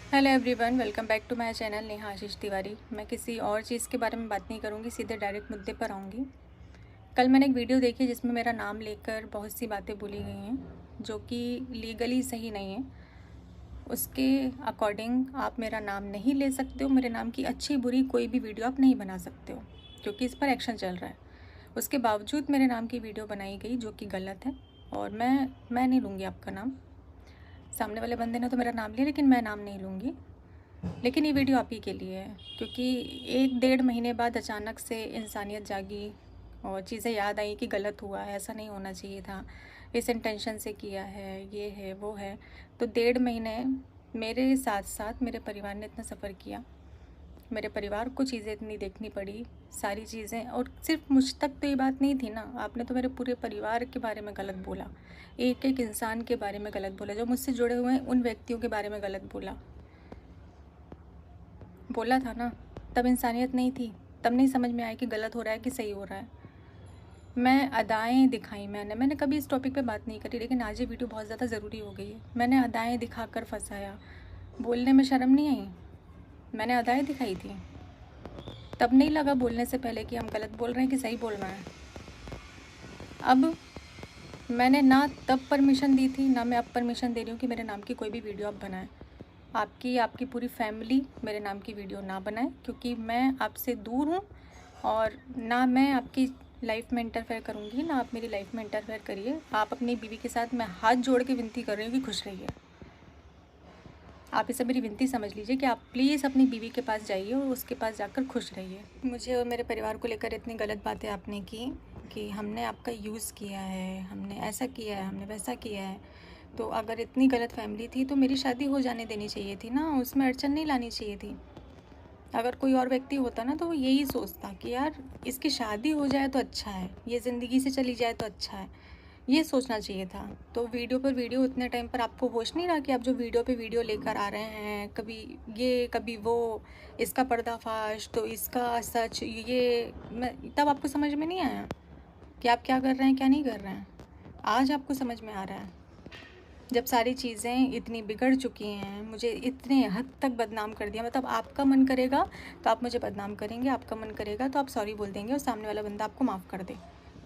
Hello everyone, welcome back to my channel Neha Ashish Tiwari. मैं किसी और चीज़ के बारे में बात नहीं करूँगी, सीधे डायरेक्ट मुद्दे पर आऊँगी। कल मैंने एक वीडियो देखी जिसमें मेरा नाम लेकर बहुत सी बातें बोली गई हैं जो कि लीगली सही नहीं है। उसके अकॉर्डिंग आप मेरा नाम नहीं ले सकते हो, मेरे नाम की अच्छी बुरी कोई भी वीडियो आप नहीं बना सकते हो क्योंकि इस पर एक्शन चल रहा है। उसके बावजूद मेरे नाम की वीडियो बनाई गई जो कि गलत है और मैं नहीं लूँगी आपका नाम। सामने वाले बंदे ने तो मेरा नाम लिया लेकिन मैं नाम नहीं लूँगी। लेकिन ये वीडियो आप ही के लिए है क्योंकि 1-1.5 महीने बाद अचानक से इंसानियत जागी और चीज़ें याद आई कि गलत हुआ है, ऐसा नहीं होना चाहिए था, इस इंटेंशन से किया है, ये है वो है। तो 1.5 महीने मेरे साथ साथ मेरे परिवार ने इतना सफ़र किया, मेरे परिवार को चीज़ें इतनी देखनी पड़ी, सारी चीज़ें। और सिर्फ मुझ तक तो ये बात नहीं थी ना, आपने तो मेरे पूरे परिवार के बारे में गलत बोला, एक एक इंसान के बारे में गलत बोला, जो मुझसे जुड़े हुए हैं उन व्यक्तियों के बारे में गलत बोला था ना। तब इंसानियत नहीं थी, तब नहीं समझ में आया कि गलत हो रहा है कि सही हो रहा है। मैं अदाएँ दिखाई, मैंने कभी इस टॉपिक पे बात नहीं करी लेकिन आज ये वीडियो बहुत ज़्यादा ज़रूरी हो गई है। मैंने अदाएँ दिखाकर फंसाया, बोलने में शर्म नहीं आई? मैंने अदाएँ दिखाई थी, तब नहीं लगा बोलने से पहले कि हम गलत बोल रहे हैं कि सही बोल रहे हैं। अब मैंने ना तब परमिशन दी थी, ना मैं अब परमिशन दे रही हूँ कि मेरे नाम की कोई भी वीडियो आप बनाएं। आपकी पूरी फैमिली मेरे नाम की वीडियो ना बनाए क्योंकि मैं आपसे दूर हूँ और ना मैं आपकी लाइफ में इंटरफेयर करूँगी, ना आप मेरी लाइफ में इंटरफेयर करिए। आप अपनी बीवी के साथ, मैं हाथ जोड़ के विनती कर रही हूँ कि खुश रहिए। आप इसे मेरी विनती समझ लीजिए कि आप प्लीज़ अपनी बीवी के पास जाइए और उसके पास जाकर खुश रहिए। मुझे और मेरे परिवार को लेकर इतनी गलत बातें आपने की कि हमने आपका यूज़ किया है, हमने ऐसा किया है, हमने वैसा किया है। तो अगर इतनी गलत फैमिली थी तो मेरी शादी हो जाने देनी चाहिए थी ना, उसमें अड़चन नहीं लानी चाहिए थी। अगर कोई और व्यक्ति होता ना तो वो यही सोचता कि यार इसकी शादी हो जाए तो अच्छा है, ये ज़िंदगी से चली जाए तो अच्छा है, ये सोचना चाहिए था। तो वीडियो पर वीडियो इतने टाइम पर आपको होश नहीं रहा कि आप जो वीडियो पे वीडियो लेकर आ रहे हैं, कभी ये कभी वो, इसका पर्दाफाश तो इसका सच, ये मैं तब आपको समझ में नहीं आया कि आप क्या कर रहे हैं क्या नहीं कर रहे हैं। आज आपको समझ में आ रहा है जब सारी चीज़ें इतनी बिगड़ चुकी हैं, मुझे इतने हद तक बदनाम कर दिया। मतलब आपका मन करेगा तो आप मुझे बदनाम करेंगे, आपका मन करेगा तो आप सॉरी बोल देंगे और सामने वाला बंदा आपको माफ़ कर दे।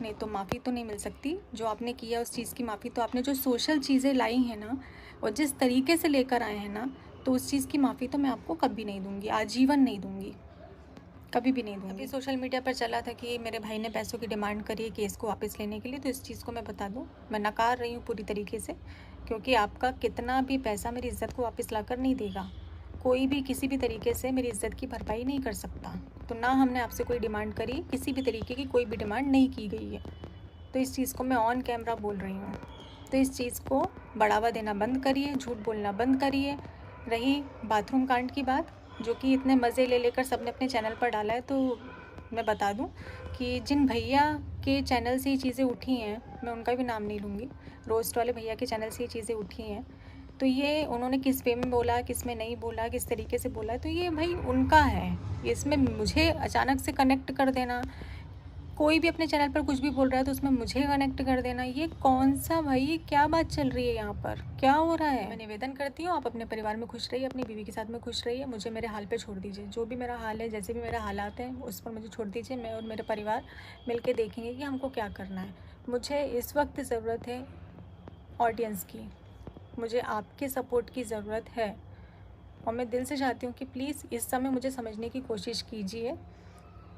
नहीं तो माफ़ी तो नहीं मिल सकती। जो आपने किया उस चीज़ की माफ़ी तो आपने जो सोशल चीज़ें लाई हैं ना और जिस तरीके से लेकर आए हैं ना, तो उस चीज़ की माफ़ी तो मैं आपको कभी नहीं दूँगी, आजीवन नहीं दूँगी, कभी भी नहीं दूँगी। अभी सोशल मीडिया पर चला था कि मेरे भाई ने पैसों की डिमांड करी है केस को वापस लेने के लिए, तो इस चीज़ को मैं बता दूँ, मैं नकार रही हूँ पूरी तरीके से क्योंकि आपका कितना भी पैसा मेरी इज़्ज़त को वापस लाकर नहीं देगा। कोई भी किसी भी तरीके से मेरी इज़्ज़त की भरपाई नहीं कर सकता। तो ना हमने आपसे कोई डिमांड करी, किसी भी तरीके की कोई भी डिमांड नहीं की गई है। तो इस चीज़ को मैं ऑन कैमरा बोल रही हूँ। तो इस चीज़ को बढ़ावा देना बंद करिए, झूठ बोलना बंद करिए। रही बाथरूम कांड की बात, जो कि इतने मज़े ले लेकर सबने अपने चैनल पर डाला है, तो मैं बता दूं कि जिन भैया के चैनल से ये चीज़ें उठी हैं, मैं उनका भी नाम नहीं लूँगी, रोस्ट वाले भैया के चैनल से ये चीज़ें उठी हैं, तो ये उन्होंने किस वे में बोला, किस में नहीं बोला, किस तरीके से बोला, तो ये भाई उनका है। इसमें मुझे अचानक से कनेक्ट कर देना, कोई भी अपने चैनल पर कुछ भी बोल रहा है तो उसमें मुझे कनेक्ट कर देना, ये कौन सा भाई, क्या बात चल रही है यहाँ पर, क्या हो रहा है? मैं निवेदन करती हूँ आप अपने परिवार में खुश रहिए, अपनी बीवी के साथ में खुश रहिए, मुझे मेरे हाल पे छोड़ दीजिए। जो भी मेरा हाल है, जैसे भी मेरा हालात हैं, उस पर मुझे छोड़ दीजिए। मैं और मेरे परिवार मिल के देखेंगे कि हमको क्या करना है। मुझे इस वक्त ज़रूरत है ऑडियंस की, मुझे आपके सपोर्ट की ज़रूरत है और मैं दिल से चाहती हूँ कि प्लीज़ इस समय मुझे समझने की कोशिश कीजिए,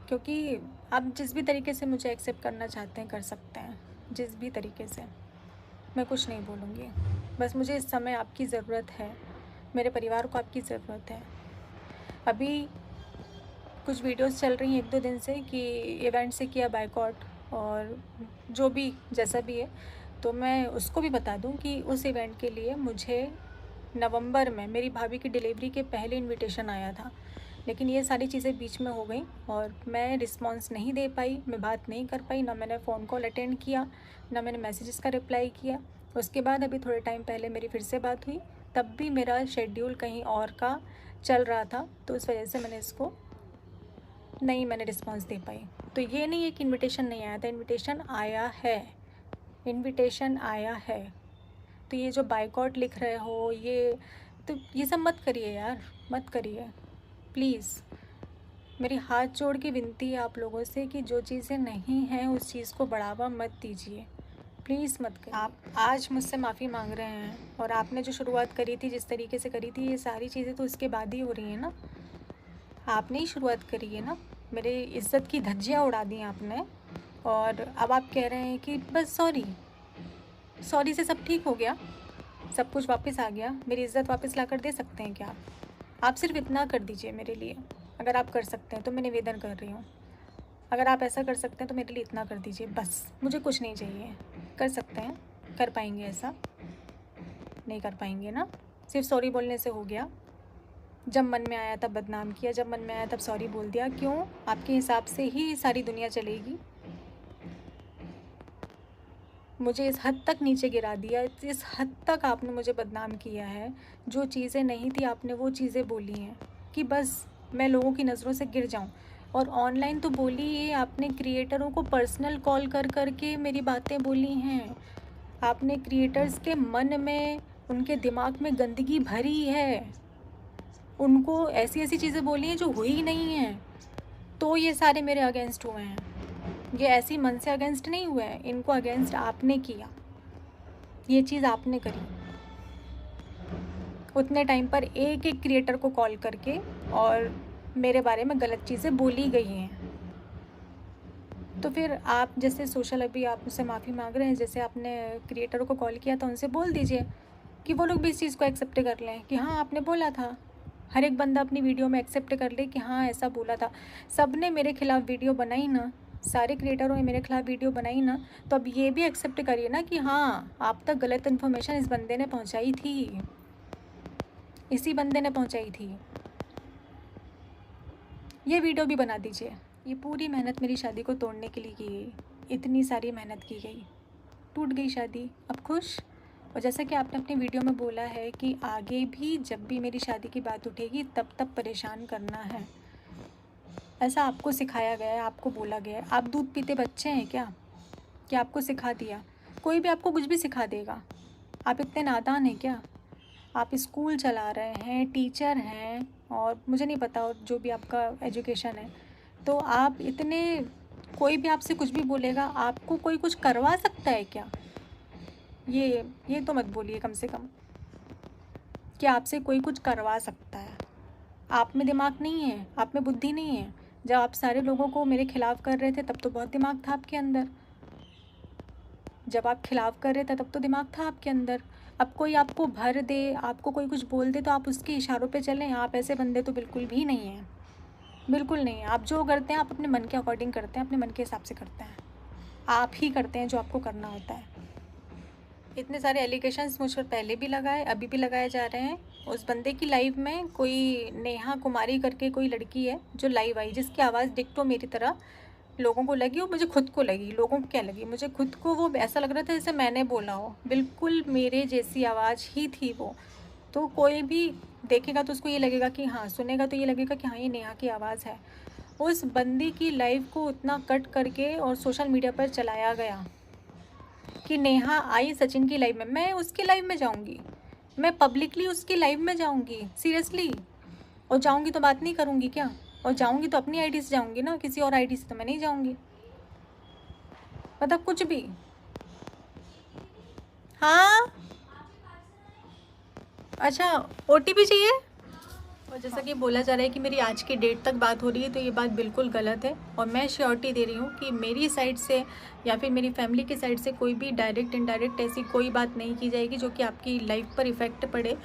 क्योंकि आप जिस भी तरीके से मुझे एक्सेप्ट करना चाहते हैं कर सकते हैं, जिस भी तरीके से। मैं कुछ नहीं बोलूँगी, बस मुझे इस समय आपकी ज़रूरत है, मेरे परिवार को आपकी ज़रूरत है। अभी कुछ वीडियोस चल रही हैं 1-2 दिन से कि इवेंट से किया बायकॉट और जो भी जैसा भी है, तो मैं उसको भी बता दूं कि उस इवेंट के लिए मुझे नवंबर में मेरी भाभी की डिलीवरी के पहले इनविटेशन आया था, लेकिन ये सारी चीज़ें बीच में हो गई और मैं रिस्पांस नहीं दे पाई, मैं बात नहीं कर पाई, ना मैंने फ़ोन कॉल अटेंड किया, ना मैंने मैसेजेस का रिप्लाई किया। उसके बाद अभी थोड़े टाइम पहले मेरी फिर से बात हुई, तब भी मेरा शेड्यूल कहीं और का चल रहा था, तो उस वजह से मैंने रिस्पांस दे पाई। तो ये नहीं है कि इनविटेशन नहीं आया था, इनविटेशन आया है, इनविटेशन आया है। तो ये जो बायकॉट लिख रहे हो, ये तो ये सब मत करिए यार, मत करिए प्लीज़। मेरी हाथ जोड़ के विनती है आप लोगों से कि जो चीज़ें नहीं हैं उस चीज़ को बढ़ावा मत दीजिए, प्लीज़ मत करिए। आप आज मुझसे माफ़ी मांग रहे हैं और आपने जो शुरुआत करी थी, जिस तरीके से करी थी, ये सारी चीज़ें तो उसके बाद ही हो रही हैं ना। आपने ही शुरुआत करी है ना, मेरे इज़्ज़त की धज्जियाँ उड़ा दी आपने, और अब आप कह रहे हैं कि बस सॉरी से सब ठीक हो गया, सब कुछ वापस आ गया, मेरी इज़्ज़त वापस ला कर दे सकते हैं क्या आप सिर्फ इतना कर दीजिए मेरे लिए। अगर आप कर सकते हैं तो मैं निवेदन कर रही हूँ, अगर आप ऐसा कर सकते हैं तो मेरे लिए इतना कर दीजिए बस, मुझे कुछ नहीं चाहिए। कर सकते हैं, कर पाएंगे ऐसा? नहीं कर पाएंगे ना। सिर्फ सॉरी बोलने से हो गया? जब मन में आया तब बदनाम किया, जब मन में आया तब सॉरी बोल दिया। क्यों? आपके हिसाब से ही सारी दुनिया चलेगी? मुझे इस हद तक नीचे गिरा दिया, इस हद तक आपने मुझे बदनाम किया है। जो चीज़ें नहीं थी आपने वो चीज़ें बोली हैं कि बस मैं लोगों की नज़रों से गिर जाऊं। और ऑनलाइन तो बोली ही, आपने क्रिएटरों को पर्सनल कॉल कर कर के मेरी बातें बोली हैं। आपने क्रिएटर्स के मन में, उनके दिमाग में गंदगी भरी है, उनको ऐसी ऐसी चीज़ें बोली हैं जो हुई ही नहीं हैं, तो ये सारे मेरे अगेंस्ट हुए हैं। ये ऐसी मन से अगेंस्ट नहीं हुए हैं, इनको अगेंस्ट आपने किया, ये चीज़ आपने करी। उतने टाइम पर एक एक क्रिएटर को कॉल करके और मेरे बारे में गलत चीज़ें बोली गई हैं। तो फिर आप जैसे सोशल, अभी आप मुझसे माफ़ी मांग रहे हैं, जैसे आपने क्रिएटरों को कॉल किया था उनसे बोल दीजिए कि वो लोग भी इस चीज़ को एक्सेप्ट कर लें कि हाँ आपने बोला था। हर एक बंदा अपनी वीडियो में एक्सेप्ट कर ले कि हाँ ऐसा बोला था। सब ने मेरे खिलाफ़ वीडियो बनाई ना, सारे क्रिएटरों ने मेरे खिलाफ़ वीडियो बनाई ना, तो अब ये भी एक्सेप्ट करिए ना कि हाँ आप तक गलत इन्फॉर्मेशन इस बंदे ने पहुँचाई थी, इसी बंदे ने पहुँचाई थी। ये वीडियो भी बना दीजिए। ये पूरी मेहनत मेरी शादी को तोड़ने के लिए की गई, इतनी सारी मेहनत की गई, टूट गई शादी, अब खुश। और जैसा कि आपने अपनी वीडियो में बोला है कि आगे भी जब भी मेरी शादी की बात उठेगी तब परेशान करना है, ऐसा आपको सिखाया गया है, आपको बोला गया है। आप दूध पीते बच्चे हैं क्या कि आपको सिखा दिया? कोई भी आपको कुछ भी सिखा देगा। आप इतने नादान हैं क्या? आप स्कूल चला रहे हैं, टीचर हैं, और मुझे नहीं पता और जो भी आपका एजुकेशन है, तो आप इतने, कोई भी आपसे कुछ भी बोलेगा, आपको कोई कुछ करवा सकता है क्या? ये तो मत बोलिए कम से कम कि आपसे कोई कुछ करवा सकता है। आप में दिमाग नहीं है, आप में बुद्धि नहीं है। जब आप सारे लोगों को मेरे खिलाफ़ कर रहे थे तब तो बहुत दिमाग था आपके अंदर, जब आप खिलाफ़ कर रहे थे तब तो दिमाग था आपके अंदर। अब कोई आपको भर दे, आपको कोई कुछ बोल दे तो आप उसके इशारों पे चलें? आप ऐसे बंदे तो बिल्कुल भी नहीं हैं, बिल्कुल नहीं है। आप जो करते हैं आप अपने मन के अकॉर्डिंग करते हैं, अपने मन के हिसाब से करते हैं, आप ही करते हैं जो आपको करना होता है। इतने सारे एलिगेशंस मुझ पर पहले भी लगाए, अभी भी लगाए जा रहे हैं। उस बंदे की लाइव में कोई नेहा कुमारी करके कोई लड़की है जो लाइव आई, जिसकी आवाज़ डिक्टो मेरी तरह लोगों को लगी, और मुझे खुद को लगी। लोगों को क्या लगी? मुझे खुद को वो ऐसा लग रहा था जैसे मैंने बोला हो, बिल्कुल मेरे जैसी आवाज़ ही थी वो। तो कोई भी देखेगा तो उसको ये लगेगा कि हाँ, सुनेगा तो ये लगेगा कि हाँ ये नेहा की आवाज़ है। उस बंदी की लाइव को उतना कट करके और सोशल मीडिया पर चलाया गया कि नेहा आई सचिन की लाइव में, मैं उसकी लाइव में जाऊंगी, मैं पब्लिकली उसकी लाइव में जाऊंगी, सीरियसली। और जाऊंगी तो बात नहीं करूंगी क्या? और जाऊंगी तो अपनी आईडी से जाऊंगी ना, किसी और आईडी से तो मैं नहीं जाऊंगी। मतलब कुछ भी। हाँ अच्छा, ओटीपी चाहिए? और जैसा कि बोला जा रहा है कि मेरी आज की डेट तक बात हो रही है, तो ये बात बिल्कुल गलत है। और मैं श्योरिटी दे रही हूँ कि मेरी साइड से या फिर मेरी फैमिली की साइड से कोई भी डायरेक्ट इनडायरेक्ट ऐसी कोई बात नहीं की जाएगी जो कि आपकी लाइफ पर इफ़ेक्ट पड़े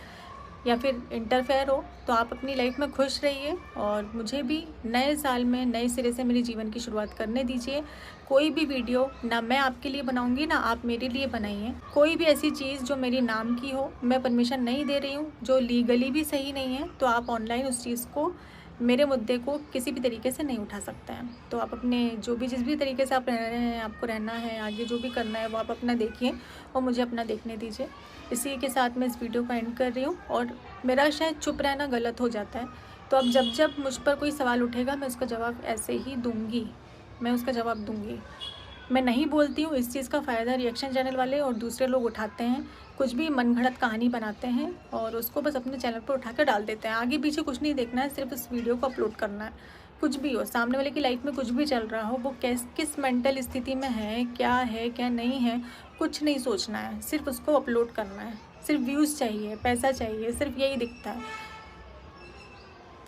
या फिर इंटरफेयर हो। तो आप अपनी लाइफ में खुश रहिए और मुझे भी नए साल में नए सिरे से मेरे जीवन की शुरुआत करने दीजिए। कोई भी वीडियो ना मैं आपके लिए बनाऊंगी ना आप मेरे लिए बनाइए। कोई भी ऐसी चीज़ जो मेरी नाम की हो, मैं परमिशन नहीं दे रही हूँ, जो लीगली भी सही नहीं है, तो आप ऑनलाइन उस चीज़ को, मेरे मुद्दे को किसी भी तरीके से नहीं उठा सकते हैं। तो आप अपने जो भी जिस भी तरीके से आप रह रहे हैं, आपको रहना है, आगे जो भी करना है वो आप अपना देखिए और मुझे अपना देखने दीजिए। इसी के साथ मैं इस वीडियो को एंड कर रही हूँ। और मेरा शायद चुप रहना गलत हो जाता है, तो अब जब जब मुझ पर कोई सवाल उठेगा मैं उसका जवाब ऐसे ही दूँगी, मैं उसका जवाब दूँगी। मैं नहीं बोलती हूँ, इस चीज़ का फ़ायदा रिएक्शन चैनल वाले और दूसरे लोग उठाते हैं, कुछ भी मनगढ़ंत कहानी बनाते हैं और उसको बस अपने चैनल पर उठा कर डाल देते हैं। आगे पीछे कुछ नहीं देखना है, सिर्फ उस वीडियो को अपलोड करना है। कुछ भी हो, सामने वाले की लाइफ में कुछ भी चल रहा हो, वो किस मेंटल स्थिति में है क्या नहीं है, कुछ नहीं सोचना है, सिर्फ उसको अपलोड करना है। सिर्फ व्यूज़ चाहिए, पैसा चाहिए, सिर्फ यही दिखता है।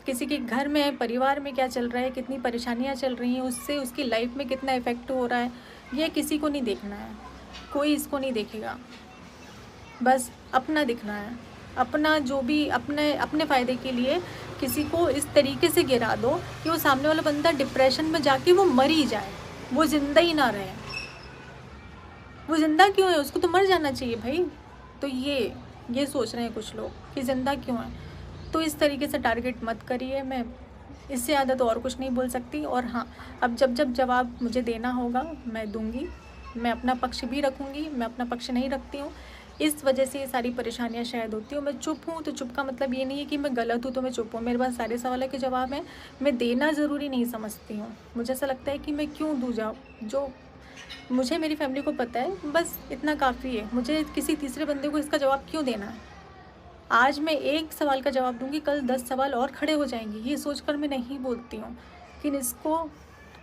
किसी के घर में, परिवार में क्या चल रहा है, कितनी परेशानियां चल रही हैं, उससे उसकी लाइफ में कितना इफ़ेक्ट हो रहा है, ये किसी को नहीं देखना है। कोई इसको नहीं देखेगा, बस अपना दिखना है। अपना जो भी अपने फ़ायदे के लिए किसी को इस तरीके से गिरा दो कि वो सामने वाला बंदा डिप्रेशन में जाके वो मर ही जाए, वो ज़िंदा ही ना रहे। वो ज़िंदा क्यों है, उसको तो मर जाना चाहिए भाई। तो ये सोच रहे हैं कुछ लोग कि ज़िंदा क्यों है। तो इस तरीके से टारगेट मत करिए। मैं इससे ज़्यादा तो और कुछ नहीं बोल सकती। और हाँ, अब जब जवाब मुझे देना होगा मैं दूंगी। मैं अपना पक्ष भी रखूँगी, मैं अपना पक्ष नहीं रखती हूँ, इस वजह से ये सारी परेशानियाँ शायद होती हूँ। मैं चुप हूँ तो चुप का मतलब ये नहीं है कि मैं गलत हूँ तो मैं चुप हूँ। मेरे पास सारे सवालों के जवाब हैं, मैं देना ज़रूरी नहीं समझती हूँ। मुझे ऐसा लगता है कि मैं क्यों दूँ जो मुझे मेरी फैमिली को पता है, बस इतना काफ़ी है। मुझे किसी तीसरे बंदे को इसका जवाब क्यों देना है। आज मैं एक सवाल का जवाब दूंगी, कल 10 सवाल और खड़े हो जाएंगे। ये सोचकर मैं नहीं बोलती हूँ, लेकिन इसको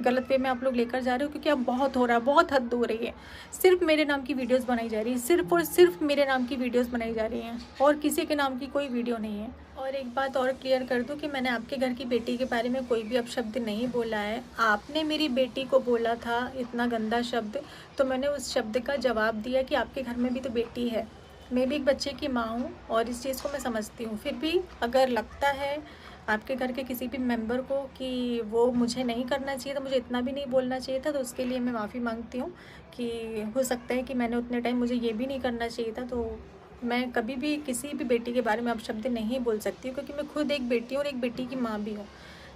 गलत वे में आप लोग लेकर जा रहे हो, क्योंकि अब बहुत हो रहा है, बहुत हद हो रही है। सिर्फ मेरे नाम की वीडियोस बनाई जा रही है, सिर्फ और सिर्फ मेरे नाम की वीडियोस बनाई जा रही हैं, और किसी के नाम की कोई वीडियो नहीं है। और एक बात और क्लियर कर दूं कि मैंने आपके घर की बेटी के बारे में कोई भी अपशब्द नहीं बोला है। आपने मेरी बेटी को बोला था इतना गंदा शब्द, तो मैंने उस शब्द का जवाब दिया कि आपके घर में भी तो बेटी है, मैं भी एक बच्चे की माँ हूँ और इस चीज़ को मैं समझती हूँ। फिर भी अगर लगता है आपके घर के किसी भी मेंबर को कि वो मुझे नहीं करना चाहिए था, मुझे इतना भी नहीं बोलना चाहिए था, तो उसके लिए मैं माफ़ी मांगती हूँ। कि हो सकता है कि मैंने उतने टाइम मुझे ये भी नहीं करना चाहिए था। तो मैं कभी भी किसी भी बेटी के बारे में अपशब्द नहीं बोल सकती हूँ, क्योंकि मैं खुद एक बेटी हूँ और एक बेटी की माँ भी हूँ।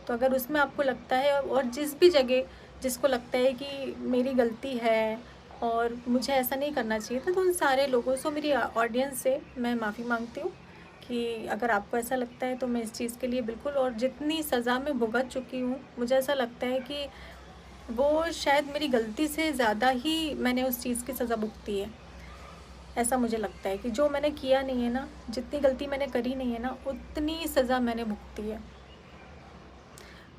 तो अगर उसमें आपको लगता है, और जिस भी जगह जिसको लगता है कि मेरी गलती है और मुझे ऐसा नहीं करना चाहिए था, तो उन सारे लोगों से, मेरी ऑडियंस से मैं माफ़ी मांगती हूँ। कि अगर आपको ऐसा लगता है तो मैं इस चीज़ के लिए बिल्कुल, और जितनी सज़ा मैं भुगत चुकी हूँ, मुझे ऐसा लगता है कि वो शायद मेरी गलती से ज़्यादा ही मैंने उस चीज़ की सज़ा भुगती है। ऐसा मुझे लगता है कि जो मैंने किया नहीं है ना, जितनी गलती मैंने करी नहीं है ना, उतनी सज़ा मैंने भुगती है।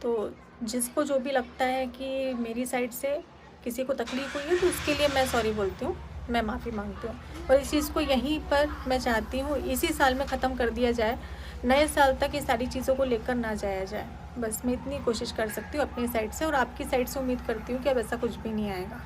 तो जिसको जो भी लगता है कि मेरी साइड से किसी को तकलीफ़ हुई है, तो उसके लिए मैं सॉरी बोलती हूँ, मैं माफ़ी मांगती हूँ। और इस चीज़ को यहीं पर मैं चाहती हूँ इसी साल में ख़त्म कर दिया जाए, नए साल तक ये सारी चीज़ों को लेकर ना जाया जाए। बस मैं इतनी कोशिश कर सकती हूँ अपनी साइड से, और आपकी साइड से उम्मीद करती हूँ कि अब ऐसा कुछ भी नहीं आएगा।